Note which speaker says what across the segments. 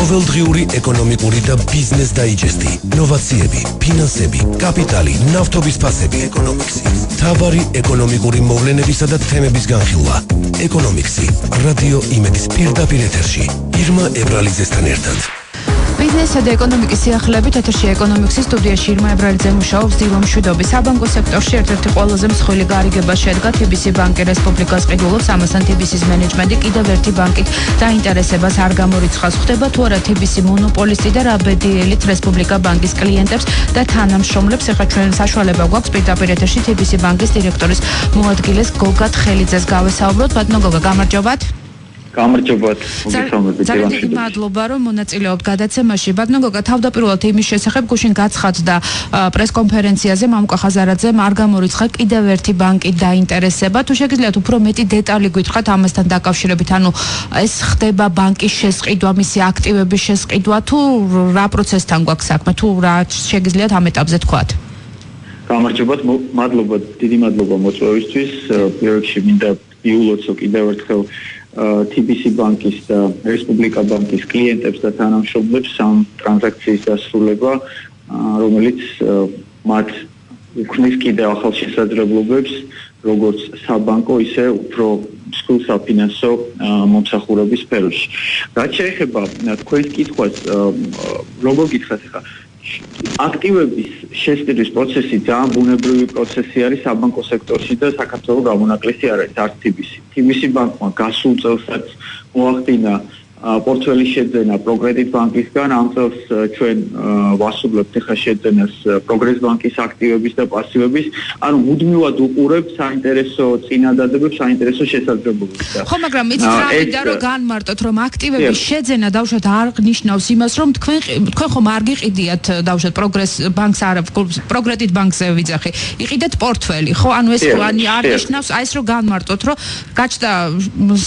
Speaker 1: ყოველდღიური ეკონომიკური და ბიზნეს დაიჯესტი, ნოვაციები, ფინანსები, კაპიტალი, ნავთობის ფასები, ეკონომიქსი. თავარი ეკონომიკური მოვლენებისა და თემების განხილვა. ეკონომიქსი, რადიო იმედის პირდაპირ ეთერში. ირმა ებრალიძესთან ერთად.
Speaker 2: ბიზნესსა და ეკონომიკის სიახლეებით ეთერში ეკონომიქსის სტუდიაში ირმა ებრალიძე მუშაობს დილო მშვიდობის. საბანკო სექტორში ერთ-ერთი ყველაზე მსხვილი გარიგება შედგა TBC ბანკი რესპუბლიკას ყიდულობს, ამასთან TBC-ის მენეჯმენტი კიდევ ერთი ბანკით დაინტერესებას არ გამორიცხავს. ხდება თუ არა TBC მონოპოლისტი და რა ბედიელით რესპუბლიკა ბანკის კლიენტებს და თანამშრომლებს. ახლა ჩვენ საშუალება გვაქვს პირდაპირ ეთერში TBC ბანკის დირექტორის მოადგილეს გოგა თხელიძეს გავესაუბროთ. ბატონო გოგა, გამარჯობათ.
Speaker 3: გამარჯობათ, მოგესალმებით.
Speaker 2: ძალიან დიდი მადლობა, რომ მონაწილეობთ გადაცემაში. ბატონო გოგა, თავდაპირველად იმის შესახებ გუშინ გაცხადდა პრესკონფერენციაზე მამუკა ხაზარაძემ არ გამორიცხა კიდევ ერთი ბანკი დაინტერესება. თუ შეგიძლიათ უფრო მეტი დეტალი გითხრათ ამასთან დაკავშირებით, ანუ ეს ხდება ბანკის შესყიდვა, მისი აქტივების შესყიდვა, თუ რა პროცესთან გვაქვს საქმე, თუ რა შეგიძლიათ ამ ეტაპზე თქვათ?
Speaker 3: გამარჯობათ, მადლობა, დიდი მადლობა მოწვევისთვის. პირველ რიგში მინდა იულოცო კიდევ ერთხელ TBC ბანკის და რესპუბლიკა ბანკის კლიენტებს და თანამშრომლებს ამ ტრანზაქციის დასრულება, რომელიც მათ უქმნის კიდევ ახალ შესაძლებლობებს, როგორც საბანკო, ისე უფრო მსხვილ საფინანსო მომსახურების სფეროში. რაც შეეხება თქვენს კითხვას, როგორ გითხრათ ახლა აქტივების შესყიდვის პროცესი ძალიან ბუნებრივი პროცესი არის საბანკო სექტორში და საქართველოს გამონაკლისი არ არის არც TBC. TBC ბანკმა გასულ წელსაც მოახდინა პორტფელის შეძენა პროგრედიტ ბანკისგან, ამ წელს ჩვენ ვასრულებთ ახლა შეძენას პროგრეს ბანკის აქტივების და პასივების, ანუ მუდმივად უყურებთ საინტერესო წინადადებებს, საინტერესო შესაძლებლობებს.
Speaker 2: ხო, მაგრამ იცით რა მინდა რომ განმარტოთ, რომ აქტივების შეძენა დავუშვათ არ ნიშნავს იმას, რომ თქვენ ხომ არ გიყიდიათ დავუშვათ პროგრეს ბანკს არა, პროგრედიტ ბანკზე ვიძახი. იყიდეთ პორტფელი, ხო? ანუ ეს არ ნიშნავს აი ეს რომ განმარტოთ, რომ გაჩნდა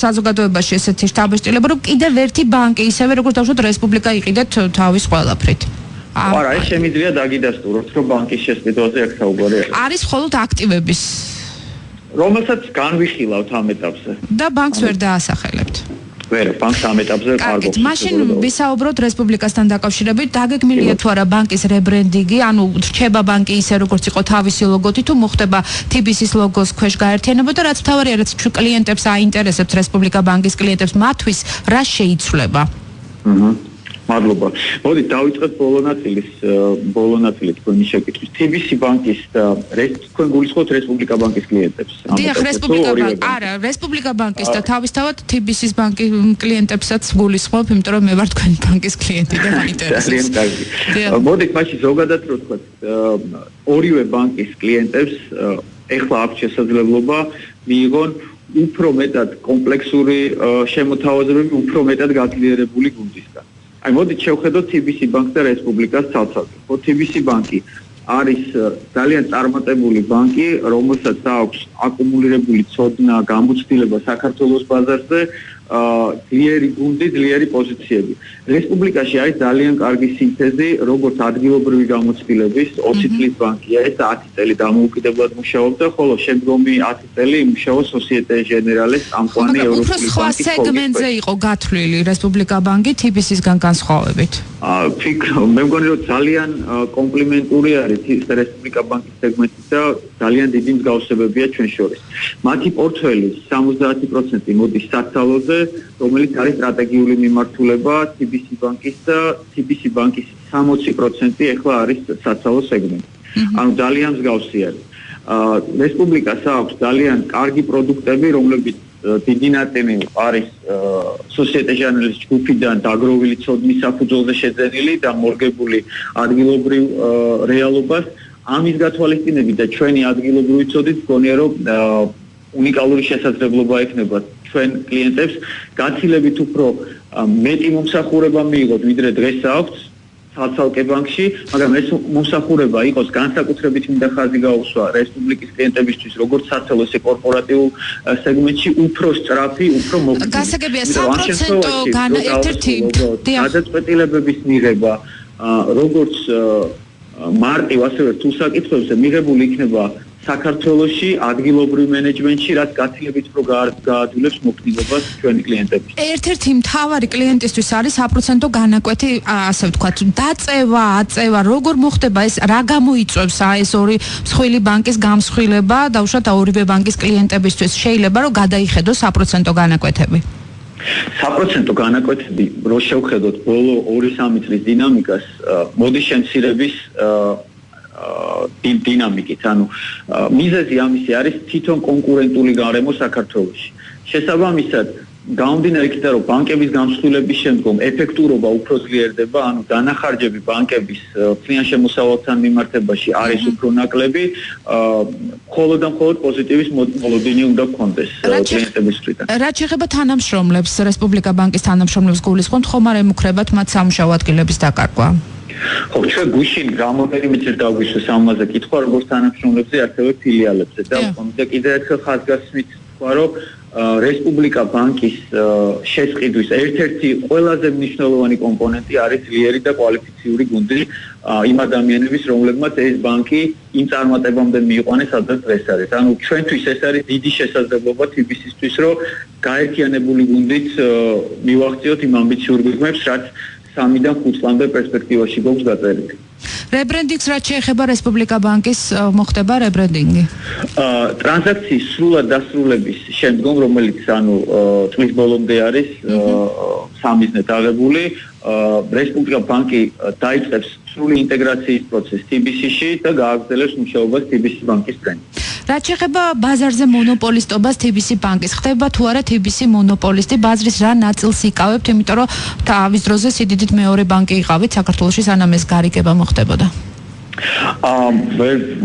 Speaker 2: საზოგადოებაში ესეთი შთაბეჭდილება, რომ კიდევ ერთი ბანკი ისევე როგორც დავუშვათ რესპუბლიკა იყიდეთ თავის ყველაფრით.
Speaker 3: არა, ეს შემიძლია დაგიდასტუროთ, რომ ბანკის შესყიდვაზე აქ საუბარი არის.
Speaker 2: არის მხოლოდ აქტივების,
Speaker 3: რომელსაც განვიხილავთ ამ ეტაპზე.
Speaker 2: და ბანკს ვერ დაასახელებთ.
Speaker 3: ვერ, ბანკს ამ ეტაპზე არ გვაქვს.
Speaker 2: მაშინ ვისაუბროთ რესპუბლიკასთან დაკავშირებით, დაგეგმილია თუ არა ბანკის რებრენდინგი, ანუ რჩება ბანკი ისე როგორც იყო თავისი ლოგოთი, თუ მოხდება TBC-ის ლოგოს ქვეშ გაერთიანება და რაც მთავარია, რაც კლიენტებს აინტერესებს რესპუბლიკა ბანკის კლიენტებს, მათთვის რა შეიცვლება?
Speaker 3: მადლობა. მოდი დავიწყოთ ბოლო ნაწილი თქვენი შეკითხვის. TBC ბანკის და თქვენ გულისხმობთ რესპუბლიკა ბანკის კლიენტებს.
Speaker 2: დიახ, რესპუბლიკა ბანკი, არა, რესპუბლიკა ბანკის და თავისთავად TBC-ის ბანკის კლიენტებსაც გულისხმობ, იმიტომ რომ მე ვარ თქვენი ბანკის კლიენტი და მაინტერესებს.
Speaker 3: ძალიან კარგი. მოდით მაშინ ზოგადად რო თქვათ, ორივე ბანკის კლიენტებს ეხლა აქვს შესაძლებლობა მიიღონ უფრო მეტად კომპლექსური შემოთავაზებები, უფრო მეტად გაძლიერებული გუნდისგან. აი მოდით შევხედოთ TBC ბანკს და რესპუბლიკას ცალ-ცალკე. ხო, TBC ბანკი არის ძალიან წარმატებული ბანკი, რომელსაც აქვს აკუმულირებული ცოდნა, გამოცდილება საქართველოს ბაზარზე, ძლიერი გუნდი, ძლიერი პოზიციები. რესპუბლიკაში არის ძალიან კარგი სინთეზი, როგორც ადგილობრივი გამოცდილების 20 წლის ბანკია, ეს 10 წელი დამოუკიდებლად მუშაობდა, ხოლო შემდგომი 10 წელი მუშაობს Societe Generale-ს ამყვანი ევროპული ბანკის
Speaker 2: სხვა სეგმენტზე იყო გათვლილი რესპუბლიკა ბანკი TBC-სგან განსხვავებით.
Speaker 3: მე მგონი რომ ძალიან კომპლიმენტური არის რესპუბლიკა ბანკის სეგმენტი და ძალიან დიდი მსგავსებებია ჩვენ შორის. მათი პორტფელი 70% მოდის საცალოზე, რომელიც არის სტრატეგიული მიმართულება TBC ბანკის და TBC ბანკის 60% ეხლა არის საცალო სეგმენტი. ანუ ძალიან მსგავსი არის. რესპუბლიკას აქვს ძალიან კარგი პროდუქტები, რომლებიც დიდი ნაწილი არის Societe Generale-ის ჯგუფიდან დაგროვილი ცოდნის საფუძველზე შეძენილი და მორგებული ადგილობრივ რეალობას. ამის გათვალისწინებით და ჩვენი ადგილობრივი ცოდით მგონია რომ უნიკალური შესაძლებლობა ექნება ჩვენ კლიენტებს გაცილებით უფრო მეტი მომსახურება მიიღოთ, ვიდრე დღეს აქვს ცალ-ცალკე ბანკში, მაგრამ ეს მომსახურება იყოს განსაკუთრებით მინდა ხაზი გაუსვა რესპუბლიკის კლიენტებისთვის, როგორც საცალო ისე კორპორატიულ სეგმენტში უფრო სწრაფი, უფრო მოგზაური.
Speaker 2: გასაგებია 3%-გან ერთ-ერთი
Speaker 3: გადაწყვეტილებების მიღება, როგორც მარტივ ასევე თუ საკითხებზე მიღებული იქნება საქართველოში ადგილობრივ მენეჯმენტში რაც გაცილებით უფრო გაადვილებს მოქმედებას ჩვენი კლიენტების.
Speaker 2: ერთ-ერთი მთავარი კლიენტისთვის არის საპროცენტო განაკვეთი, ასე ვთქვათ, დაწევა, აწევა, როგორ მოხდება ეს, რა გამოიწვევს ეს ორი მსხვილი ბანკის გამსხვილება და უშუალოდ ორივე ბანკის კლიენტებისთვის შეიძლება რომ გადაიხედოს საპროცენტო განაკვეთები.
Speaker 3: საპროცენტო განაკვეთები, რო შევხედოთ ბოლო 2-3 წლის დინამიკას, მოდის შემცირების დინამიკით, ანუ მიზეზი ამისი არის თვითონ კონკურენტული გარემო საქართველოში. შესაბამისად, გამომდინარე იქიდან, რომ ბანკების გამსხვილების შემდგომ ეფექტურობა უფრო ძლიერდება, ანუ დანახარჯები ბანკების წლიან შემოსავალთან მიმართებაში არის უფრო ნაკლები, მხოლოდ და მხოლოდ პოზიტივის მოლოდინი უნდა გქონდეს კლიენტებისთვისაც.
Speaker 2: რაც შეეხება თანამშრომლებს, რესპუბლიკა ბანკის თანამშრომლებს გულისხმობთ, ხომ არ ემუქრებათ მათ სამუშაო ადგილების დაკარგვა?
Speaker 3: ხო, ჩვენ გუშინ რამდენიმე წელი დაგვისვეს ამაზე კითხვა, როგორც თანამშრომლებზე, ასევე ფილიალებზე და კიდევ ერთხელ ხაზგასმით თქვა, რომ რესპუბლიკა ბანკის შესყიდვის ერთ-ერთი ყველაზე მნიშვნელოვანი კომპონენტი არის ძლიერი და კვალიფიციური გუნდი იმ ადამიანების, რომლებმაც ეს ბანკი იმ წარმატებამდე მიიყვანეს, სადაც დღეს არის. ანუ ჩვენთვის ეს არის დიდი შესაძლებლობა TBC-ისთვის, რომ გაერთიანებული გუნდით მივახციოთ იმ ამბიციურ გეგმებს, რაც 3-დან 5 წლამდე პერსპექტივაში გვაქვს გაწერილი.
Speaker 2: რებრენდინგს რაც შეეხება რესპუბლიკა ბანკის მოხდება რებრენდინგი?
Speaker 3: ტრანზაქციის სრულად დასრულების შემდგომ, რომელიც ანუ წლის ბოლომდე არის სამიზნედ აღებული, რესპუბლიკა ბანკი დაიწყებს სრული ინტეგრაციის პროცესს TBC-ში და გააგრძელებს მუშაობას TBC ბანკის ბრენდით.
Speaker 2: რაც შეეხება ბაზარზე მონოპოლისტობას TBC ბანკის, ხდება თუ არა TBC მონოპოლისტი, ბაზრის რა ნაწილს იკავებთ, იმიტომ რომ თავის დროზე სიდიდით მეორე ბანკი იყავით საქართველოში, სანამ ეს გარიგება მოხდებოდა.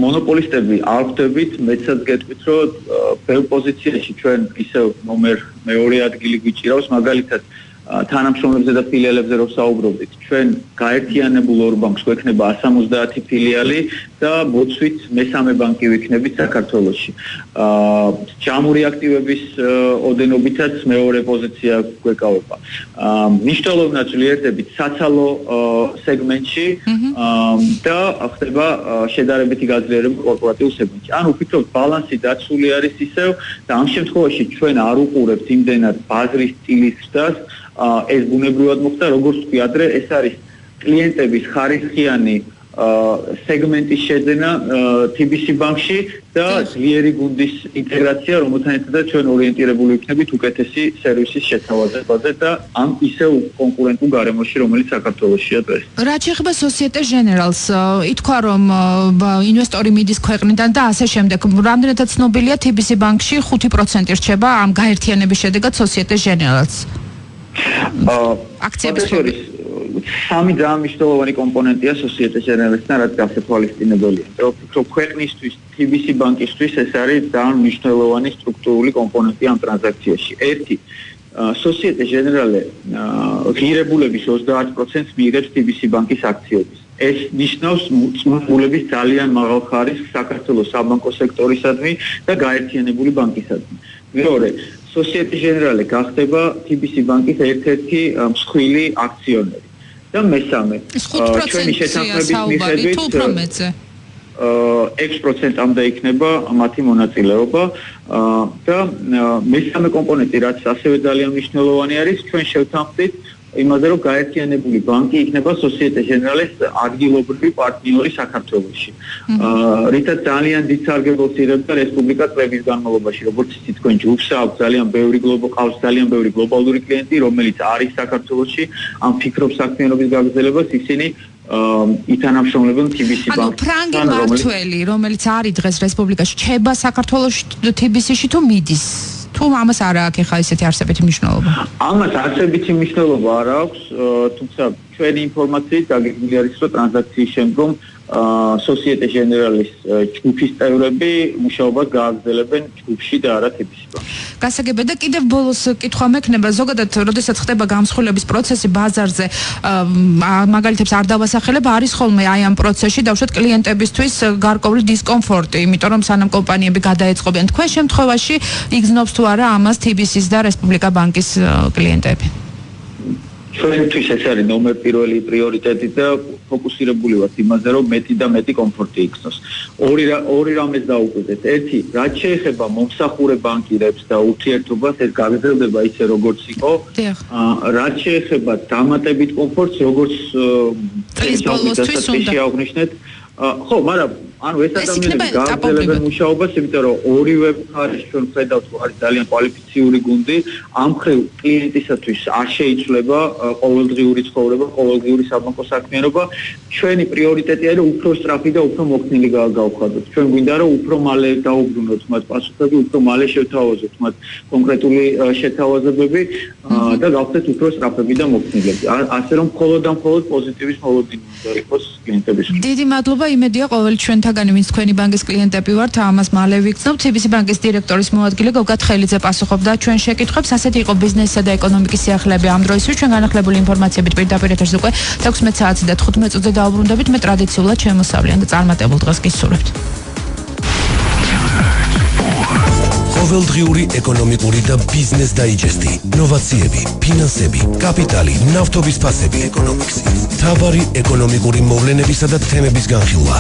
Speaker 3: მონოპოლისტები არ ვხვდებით, მეცაც გეტყვით, რომ ბევრ პოზიციაში ჩვენ ისევ ნომერ მეორე ადგილი გვიჭირავს, მაგალითად თანამშრომლებზე და ფილიალებზე რო საუბრობთ, ჩვენ გაერთიანებულ ორ ბანკს გვექნება 170 ფილიალი და მოცვით მესამე ბანკი ვიქნებით საქართველოში. ჯამური აქტივების ოდენობითაც მეორე პოზიცია გვეკავება. მნიშვნელოვნად ძლიერდებით საცალო სეგმენტში და ხდება შედარებითი გაძლიერება კორპორატიულ სეგმენტში. ანუ ვფიქრობ, ბალანსი დაცული არის ისევ და ამ შემთხვევაში ჩვენ არ უყურებთ იმდენად ბაზრის სტილის ზრდას, ეს ბუნებრივად მოხდა, როგორც ვთქვი ადრე, ეს არის კლიენტების ხარისხიანი სეგმენტის შეძენა TBC ბანკში და ძლიერი გუნდის ინტეგრაცია, რომელთან ერთადაც ჩვენ ორიენტირებული ვიქნებით უკეთესი სერვისის შესავალებაზე და ამ ისევ კონკურენტულ გარემოში, რომელიც საქართველოშია დღეს.
Speaker 2: რაც შეეხება Societe Generale-ს, ითქვა, რომ ინვესტორი მიდის ქვეყნიდან და ასე შემდეგ. რამდენადაც ცნობილია TBC ბანკში 5% რჩება ამ გაერთიანების შედეგად Societe Generale-ს. აქციების შორის სამი ძალიან მნიშვნელოვანი კომპონენტია Societe Generale-სთან, რაც გასათვალისწინებელია. ვფიქრობ, ქვეყნისთვის, TBC ბანკისთვის ეს არის ძალიან მნიშვნელოვანი სტრუქტურული კომპონენტი ამ ტრანზაქციაში. ერთი, Societe Generale ღირებულების 30% მიიღებს TBC ბანკის აქციების. ეს ნიშნავს წმულების ძალიან მაღალ ხარისხს საქართველოს საბანკო სექტორისადმი და გაერთიანებული ბანკისადმი. მეორე, Societe Generale გახდება TBC ბანკის ერთ-ერთი მსხვილი აქციონერი. და მესამე, ჩვენი შესაძლებლობის მიხედვით 6%-ამდე იქნება მათი მონაწილეობა და მესამე კომპონენტი, რაც ასევე ძალიან მნიშვნელოვანი არის, ჩვენ შევთანხმდით იმაზე, რომ გაერთიანებული ბანკი იქნება Societe Generale-ს ადგილობრივი პარტნიორი საქართველოში. რითაც ძალიან დიდ სარგებელს იღებდა რესპუბლიკა წლების განმავლობაში, როგორც იცით, თქვენ ჯგუფს აქვს ძალიან ბევრი გლობალური კლიენტი, რომელიც არის საქართველოში, ამ ფიქრობს საქმიანობის გაგრძელებას, ისინი ითანამშრომლებენ TBC ბანკთან. ანუ ფრანგი მართველი, რომელიც არის დღეს რესპუბლიკაში, ჩება საქართველოში TBC-ში თუ მიდის? თუ ამას არ აქვს ახლა ისეთი არსებითი მნიშვნელობა?
Speaker 3: ამას არსებითი მნიშვნელობა არ აქვს, თუმცა ჩვენი ინფორმაციით დაგეგმილი არის, რომ ტრანზაქციის შემდგომ Societe Generale-ის ჯგუფის წევრები მუშაობას გააგრძელებენ ჯგუფში და არა TBC ბანკში.
Speaker 2: გასაგებია და კიდევ ბოლოს კითხვა მექნება, ზოგადად, როდესაც ხდება გამსხვილების პროცესი ბაზარზე, მაგალითებს არ დავასახელებ, არის ხოლმე აი ამ პროცესში დავუშვათ კლიენტებისთვის გარკვეული დისკომფორტი, იმიტომ რომ სანამ კომპანიები გადაეწყობიან, თქვენ შემთხვევაში იგრძნობს თუ არა ამას TBC-ის და რესპუბლიკა ბანკის კლიენტები?
Speaker 3: ჩვენთვის ეს არის ნომერ პირველი პრიორიტეტი და ფოკუსირებული ვართ იმაზე, რომ მეტი და მეტი კომფორტი იქნოს. ორი რამეს დაუკვირდეთ. ერთი, რაც შეეხება მომსახურე ბანკირებს და ურთიერთობას, ეს გაგრძელდება ისე როგორც იყო. რაც შეეხება დამატებით კომფორტს, როგორც შეაღვნიშნეთ, ხო, მაგრამ ანუ ეს ადამიანები გააგრძელებენ მუშაობას, იმიტომ რომ ორივე მხარეს ჩვენ ხედავთ, რომ არის ძალიან კვალიფიციური გუნდი, ამ მხრივ კლიენტისათვის არ შეიცვლება ყოველდღიური ცხოვრება, ყოველდღიური საბანკო საქმიანობა. ჩვენი პრიორიტეტია, რომ უფრო სწრაფი და უფრო მოქნილი გავხადოთ. ჩვენ გვინდა, რომ უფრო მალე დაუბრუნოთ მათ პასუხები, უფრო მალე შევთავაზოთ მათ კონკრეტული შეთავაზებები და გავხდეთ უფრო სწრაფები და მოქნილები. ასე რომ მხოლოდ და მხოლოდ პოზიტივის მოლოდინი უნდა იყოს კლიენტების.
Speaker 2: დიდი მადლობა, იმედია ყოველ ჩვენთაგანი, ვინც თქვენი ბანკის კლიენტები ვართ, ამას მალე ვიგრძნობთ. TBC ბანკის დირექტორის მოადგილე გოგა თხელიძე პასუხობდა ჩვენ შეკითხვებს. ასეთი იყო ბიზნესისა და ეკონომიკის სიახლეები ამ დროისთვის. ჩვენ განახლებული ინფორმაციებით პირდაპირ ეთერში უკვე 16 საათი და 15 წუთზე დაუბრუნდებით. მე ტრადიციულად შემოსავლიან და წარმატებულ დღეს გისურვებთ.
Speaker 1: ყოველდღიური ეკონომიკური და ბიზნეს დაიჯესტი, ნოვაციები, ფინანსები, კაპიტალი, ნავთობის ფასები, ეკონომიქსი, მთავარი ეკონომიკური მოვლენებისა და თემების განხილვა.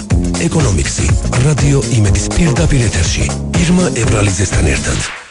Speaker 1: ეკონომიქსი, რადიო იმედის პირდაპირ ეთერში, ირმა ებრალიძესთან ერთად.